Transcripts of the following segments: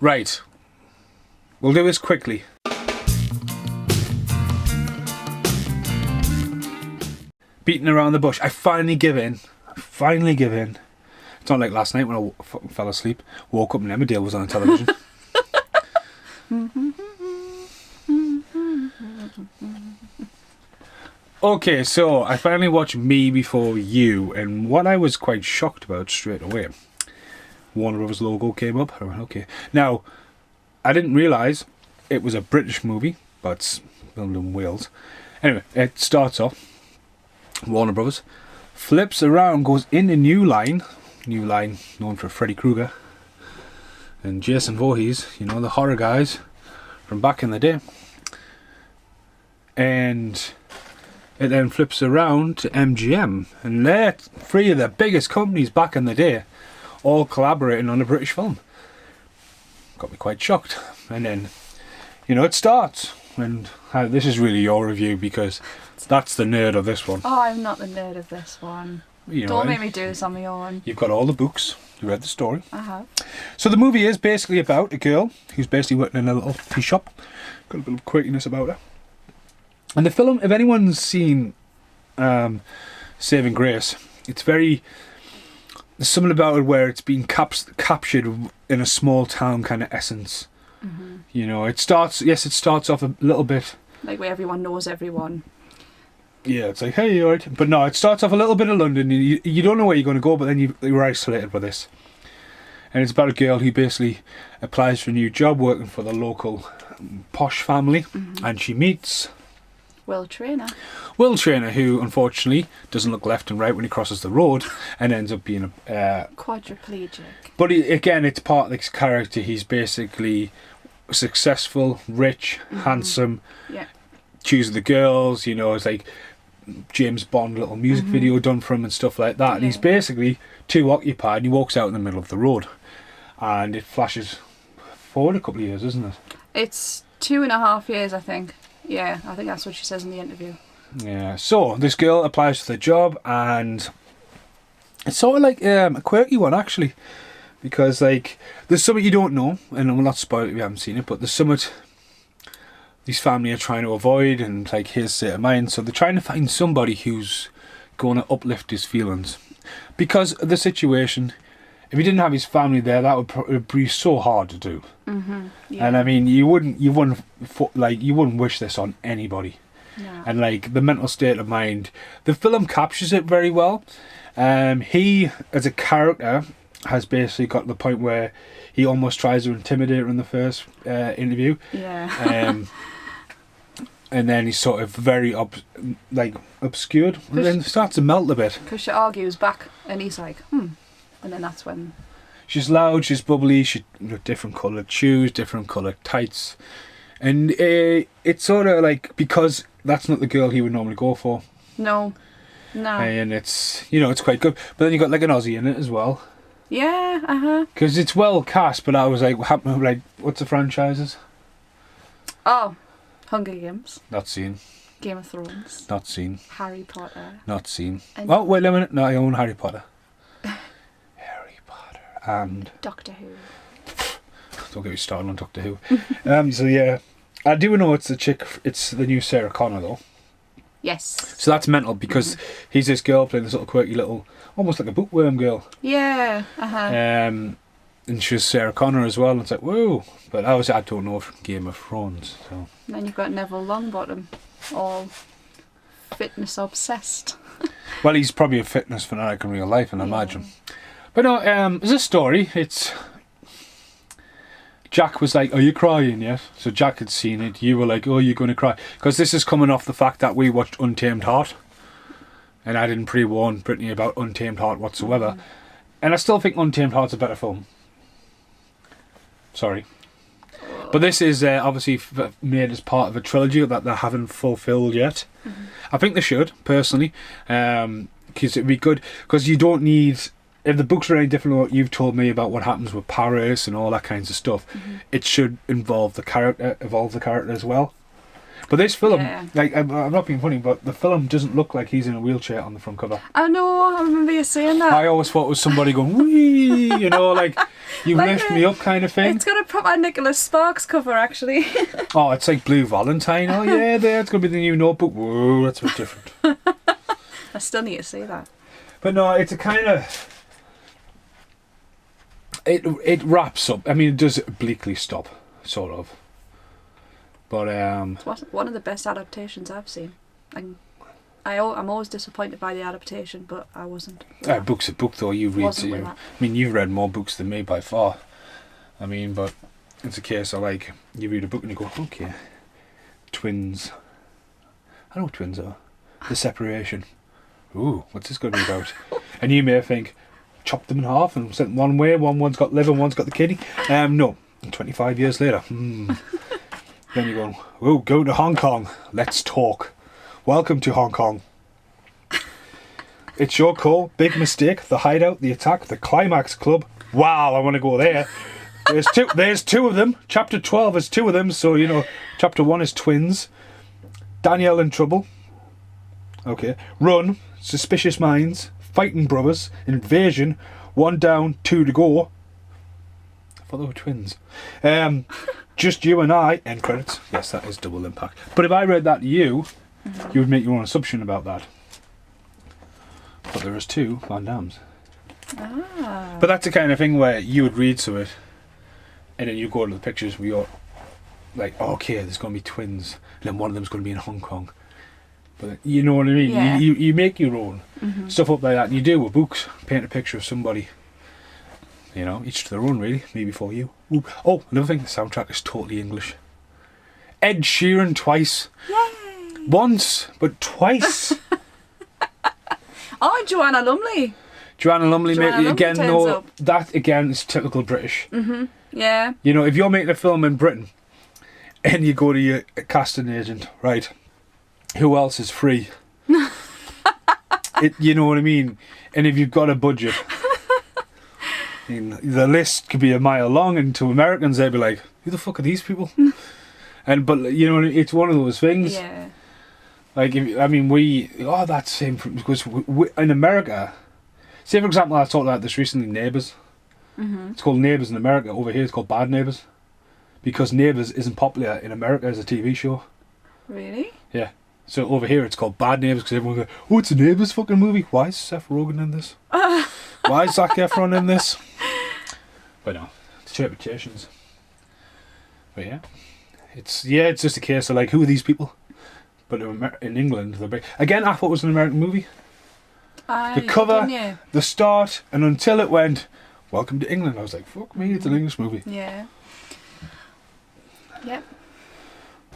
Right. We'll do this quickly. Beating around the bush. I finally give in. It's not like last night when I fell asleep, woke up and Emmerdale was on television. Okay, so I finally watched Me Before You, and what I was quite shocked about straight away, Warner Brothers logo came up. I went, okay. Now, I didn't realise it was a British movie, but it's filmed in Wales. Anyway, it starts off, Warner Brothers, flips around, goes in a New Line known for Freddy Krueger and Jason Voorhees, you know, the horror guys from back in the day. And it then flips around to MGM, and they're three of the biggest companies back in the day, all collaborating on a British film. Got me quite shocked. And then, you know, it starts, and this is really your review because that's the nerd of this one. Oh, I'm not the nerd of this one. You know, don't make me do this on my own. You've got all the books. You read the story. I have. So the movie is basically about a girl who's basically working in a little tea shop. Got a bit of quirkiness about her. And the film, if anyone's seen Saving Grace, it's very... There's something about it where it's been captured in a small town kind of essence. Mm-hmm. You know, it starts off a little bit... Like where everyone knows everyone. Yeah, it's like, hey, you alright? But no, it starts off a little bit of London. You don't know where you're going to go, but then you're isolated by this. And it's about a girl who basically applies for a new job working for the local posh family. Mm-hmm. And she meets... Will Traynor, who unfortunately doesn't look left and right when he crosses the road and ends up being a... quadriplegic. But again, it's part of this character. He's basically successful, rich, handsome, chooses the girls, you know, it's like... James Bond little music video done for him and stuff like that, and he's basically too occupied and he walks out in the middle of the road, and it flashes forward a couple of years, isn't it? It's 2.5 years, I think. Yeah, I think that's what she says in the interview. Yeah, so this girl applies for the job, and it's sort of like a quirky one actually, because like there's something you don't know, and I'm not spoil it if you haven't seen it, but there's something these family are trying to avoid, and like his state of mind, so they're trying to find somebody who's going to uplift his feelings because of the situation. If he didn't have his family there, that would be so hard to do. Yeah. And I mean, you wouldn't wish this on anybody. No. And like the mental state of mind, the film captures it very well. He, as a character, has basically got to the point where he almost tries to intimidate her in the first interview. Yeah. And then he's sort of very obscured, and then starts to melt a bit. Because she argues back, and he's like, and then that's when... She's loud, she's bubbly, she different coloured shoes, different coloured tights. And it's sort of like, because that's not the girl he would normally go for. No. And it's, you know, it's quite good. But then you got like an Aussie in it as well. Yeah, Because it's well cast, but I was like, what's the franchises? Oh, Hunger Games. Not seen. Game of Thrones. Not seen. Harry Potter. Not seen. Oh, wait a minute. No, I own Harry Potter. Harry Potter and... Doctor Who. Don't get me started on Doctor Who. So yeah, I do know it's the new Sarah Connor though. Yes. So that's mental because he's this girl playing this little quirky little, almost like a bookworm girl. Yeah. And she's Sarah Connor as well. And it's like, whoa. But I don't know from Game of Thrones. So. And then you've got Neville Longbottom, all fitness obsessed. Well, he's probably a fitness fanatic in real life, and I imagine. But no, there's a story. It's... Jack was like, are you crying yet? So Jack had seen it. You were like, oh, you're going to cry. Because this is coming off the fact that we watched Untamed Heart. And I didn't pre-warn Brittany about Untamed Heart whatsoever. And I still think Untamed Heart's a better film. Sorry. But this is obviously made as part of a trilogy that they haven't fulfilled yet. I think they should, personally. Because it'd be good. Because you don't need... If the books are any different than what you've told me about what happens with Paris and all that kinds of stuff, it should evolve the character as well. But this film, Yeah. like, I'm not being funny, but the film doesn't look like he's in a wheelchair on the front cover. I know, I remember you saying that. I always thought it was somebody going, wee, you know, like, you Like lift me up kind of thing. It's got a proper Nicholas Sparks cover, actually. Oh, it's like Blue Valentine. Oh, yeah, there, it's going to be the new Notebook. Whoa, that's a bit different. I still need to see that. But no, it's a kind of... It wraps up. I mean, it does obliquely stop, sort of. But, It's one of the best adaptations I've seen. And I'm always disappointed by the adaptation, but I wasn't. book's a book, though. You read... Wasn't with I that. mean, you've read more books than me by far. I mean, but it's a case of, like, you read a book and you go, okay, twins. I know what twins are. The separation. Ooh, what's this going to be about? And you may think, chop them in half and sent one way, one's got liver, one's got the kidney. No, 25 years later. Then you're going, oh, go to Hong Kong. Let's talk. Welcome to Hong Kong. It's your call. Big mistake. The hideout, the attack, the climax club. Wow, I want to go there. There's two of them. Chapter 12 is two of them. So, you know, chapter 1 is twins. Danielle in trouble. Okay. Run. Suspicious minds. Fighting brothers. Invasion. 1 down, 2 to go. I thought they were twins. Just you and I. End credits. Yes, that is double impact. But if I read that to you, you would make your own assumption about that. But there is 2 Van Dammes. Ah. But that's the kind of thing where you would read to it, and then you go to the pictures where you're like, oh, okay, there's going to be twins, and then one of them's going to be in Hong Kong. But you know what I mean? Yeah. You make your own stuff up like that, and you do with books. Paint a picture of somebody. You know, each to their own, really. Me before you. Ooh. Oh, another thing, the soundtrack is totally English. Ed Sheeran twice. Yay! Once, but twice. Oh, Joanna Lumley. Joanna Lumley, Joanna Lumley again, turns no, up. that again is typical British. Yeah. You know, if you're making a film in Britain and you go to your casting agent, right, who else is free? You know what I mean? And if you've got a budget, I mean, the list could be a mile long, and to Americans they'd be like, who the fuck are these people? But you know, it's one of those things. Yeah. Like, that's same because we, in America, say for example, I talked about this recently, Neighbours. It's called Neighbours in America. Over here, it's called Bad Neighbours, because Neighbours isn't popular in America as a TV show. Really? Yeah. So over here, it's called Bad Neighbours because everyone goes, "Oh, it's a Neighbours fucking movie. Why is Seth Rogen in this? Why is Zac Efron in this?" But no, it's interpretations. But yeah, it's just a case of like, who are these people? But in England, they're big. Again, I thought it was an American movie. The cover, didn't you? the start, and until it went, "Welcome to England," I was like, "Fuck me, it's an English movie." Yeah. Yep.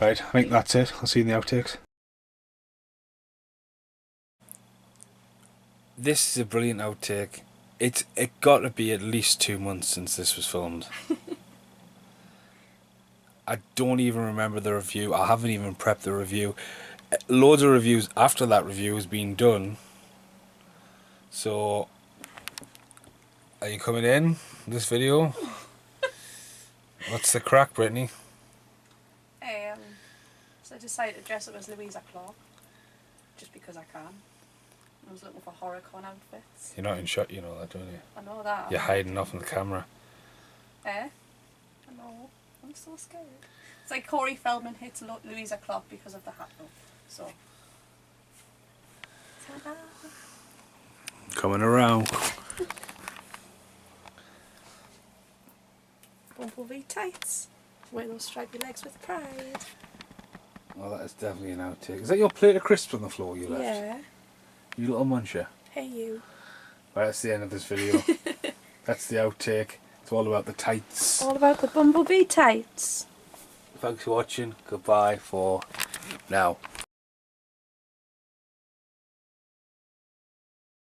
Right, I think that's it. I'll see you in the outtakes. This is a brilliant outtake. It got to be at least 2 months since this was filmed. I don't even remember the review. I haven't even prepped the review. Loads of reviews after that review has been done. So, are you coming in this video? What's the crack, Brittany? So I decided to dress up as Louisa Clark, just because I can. I was looking for horror-con outfits. You're not in shot, you know that, don't you? I know that. You're hiding off in the camera. I know. I'm so scared. It's like Corey Feldman hits Louisa Clark because of the hat though. So. Ta-da! Coming around. Bumblebee tights. Wear those stripy legs with pride. Oh, that is definitely an outtake. Is that your plate of crisps on the floor you left? Yeah. You little muncher. Hey you. Right, that's the end of this video. That's the outtake. It's all about the tights. All about the bumblebee tights. Thanks for watching. Goodbye for now.